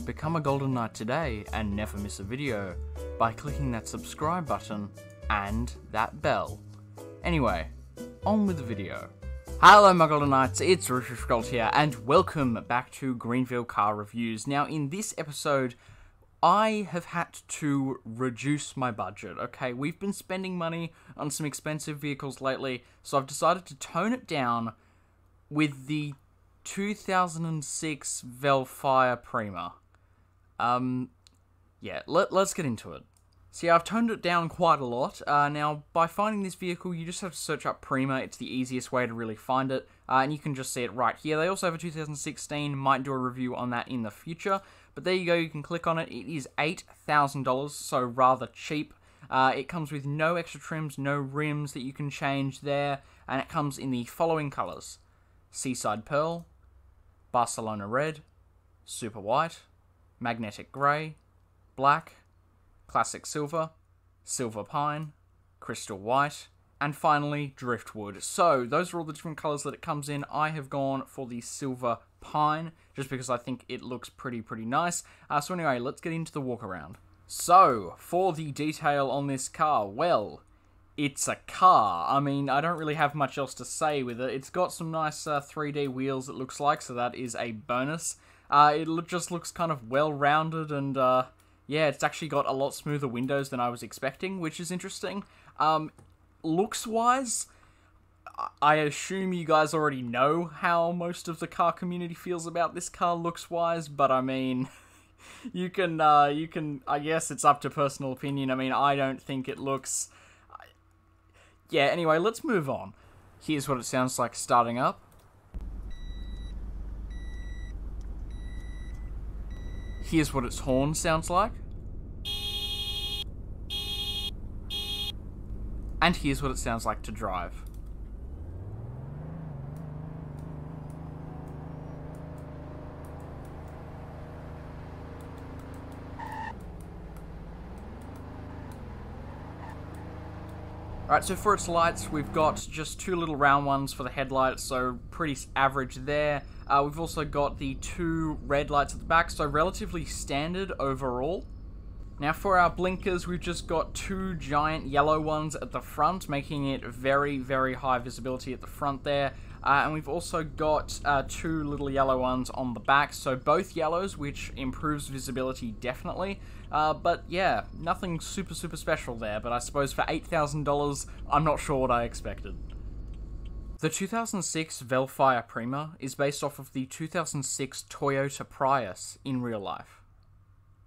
Become a Golden Knight today and never miss a video by clicking that subscribe button and that bell. Anyway, on with the video. Hello my Golden Knights, it's richyrichgold here and welcome back to Greenville Car Reviews. Now in this episode, I have had to reduce my budget, okay? We've been spending money on some expensive vehicles lately, so I've decided to tone it down with the 2006 Vellfire Prima. Let's get into it. See, I've toned it down quite a lot. Now, by finding this vehicle, you just have to search up Prima. It's the easiest way to really find it, and you can just see it right here. They also have a 2016, might do a review on that in the future, but there you go, you can click on it. It is $8,000, so rather cheap. It comes with no extra trims, no rims that you can change there, and it comes in the following colours: Seaside Pearl, Barcelona Red, Super White, Magnetic Grey, Black, Classic Silver, Silver Pine, Crystal White, and finally Driftwood. So those are all the different colours that it comes in. I have gone for the Silver Pine just because I think it looks pretty nice. So anyway, let's get into the walk around. So for the detail on this car, well, it's a car. I mean, I don't really have much else to say with it. It's got some nice 3D wheels, it looks like, so that is a bonus. It just looks kind of well-rounded, and yeah, it's actually got a lot smoother windows than I was expecting, which is interesting. Looks-wise, I assume you guys already know how most of the car community feels about this car looks-wise, but I mean, you can, I guess it's up to personal opinion. I mean, I don't think it looks... Yeah, anyway, let's move on. Here's what it sounds like starting up. Here's what its horn sounds like. And here's what it sounds like to drive. Alright, so for its lights, we've got just two little round ones for the headlights, so pretty average there. We've also got the two red lights at the back, so relatively standard overall. Now for our blinkers, we've just got two giant yellow ones at the front, making it very high visibility at the front there. And we've also got two little yellow ones on the back, so both yellows, which improves visibility definitely. But yeah, nothing super special there, but I suppose for $8,000, I'm not sure what I expected. The 2006 Vellfire Prima is based off of the 2006 Toyota Prius in real life.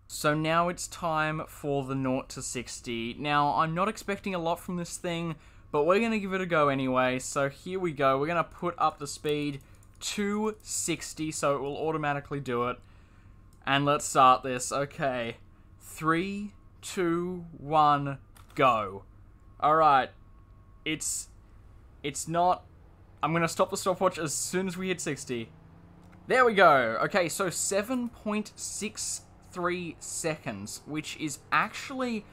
So now it's time for the 0 to 60. Now, I'm not expecting a lot from this thing, but we're going to give it a go anyway. So here we go. We're going to put up the speed to 60, so it will automatically do it. And let's start this. Okay. 3, 2, 1, go. Alright. It's not... I'm going to stop the stopwatch as soon as we hit 60. There we go. Okay, so 7.63 seconds, which is actually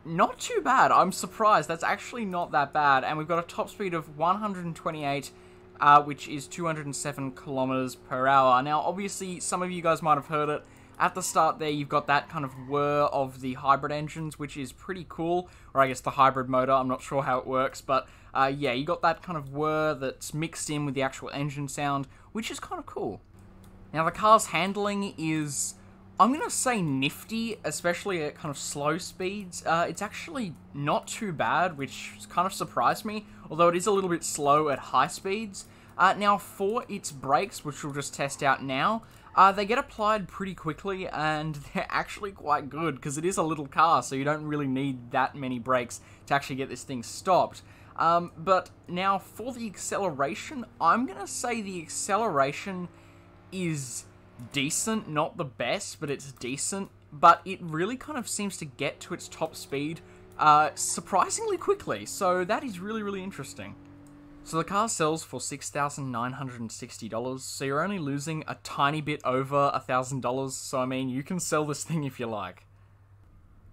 not too bad. I'm surprised. That's actually not that bad. And we've got a top speed of 128, which is 207 kilometers per hour. Now, obviously, some of you guys might have heard it. At the start there, you've got that kind of whir of the hybrid engines, which is pretty cool. Or I guess the hybrid motor, I'm not sure how it works. But yeah, you got that kind of whir that's mixed in with the actual engine sound, which is kind of cool. Now, the car's handling is, I'm going to say, nifty, especially at kind of slow speeds. It's actually not too bad, which kind of surprised me, although it is a little bit slow at high speeds. Now, for its brakes, which we'll just test out now, they get applied pretty quickly, and they're actually quite good, because it is a little car, so you don't really need that many brakes to actually get this thing stopped. But now, for the acceleration, I'm going to say the acceleration is decent, not the best, but it's decent. But it really kind of seems to get to its top speed surprisingly quickly, so that is really interesting. So the car sells for $6,960, so you're only losing a tiny bit over $1,000, so I mean, you can sell this thing if you like.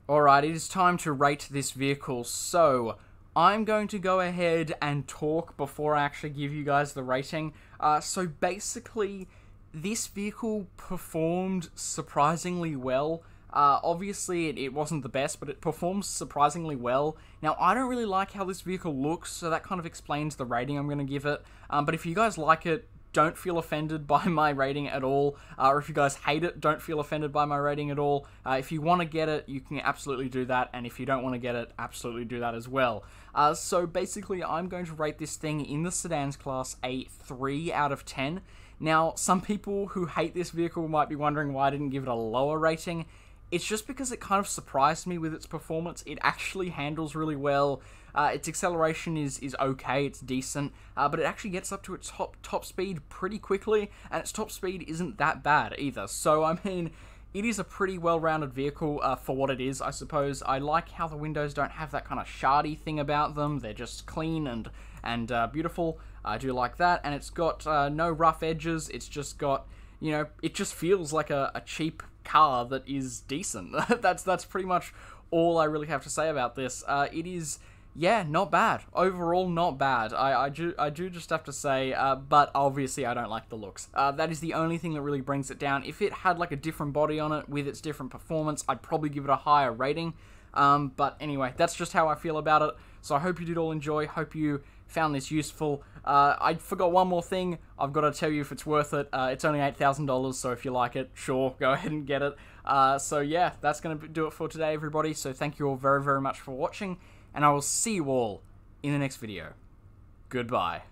Alright, it is time to rate this vehicle, so I'm going to go ahead and talk before I actually give you guys the rating. So basically, this vehicle performed surprisingly well. Obviously, it wasn't the best, but it performs surprisingly well. Now, I don't really like how this vehicle looks, so that kind of explains the rating I'm going to give it. But if you guys like it, don't feel offended by my rating at all. Or if you guys hate it, don't feel offended by my rating at all. If you want to get it, you can absolutely do that. And if you don't want to get it, absolutely do that as well. So basically, I'm going to rate this thing in the sedans class a 3 out of 10. Now, some people who hate this vehicle might be wondering why I didn't give it a lower rating. It's just because it kind of surprised me with its performance. It actually handles really well. Its acceleration is okay, it's decent, but it actually gets up to its top speed pretty quickly, and its top speed isn't that bad either. So, I mean, it is a pretty well-rounded vehicle for what it is, I suppose. I like how the windows don't have that kind of shardy thing about them. They're just clean and beautiful. I do like that, and it's got no rough edges. It's just got, you know, it just feels like a cheap car that is decent. That's pretty much all I really have to say about this. It is, yeah, not bad. Overall, not bad. I do just have to say, but obviously I don't like the looks. That is the only thing that really brings it down. If it had like a different body on it with its different performance, I'd probably give it a higher rating. But anyway, that's just how I feel about it. So I hope you did all enjoy. Hope you found this useful. I forgot one more thing. I've got to tell you if it's worth it. It's only $8,000, so if you like it, sure, go ahead and get it. So yeah, that's going to do it for today, everybody. So thank you all very, very much for watching, and I will see you all in the next video. Goodbye.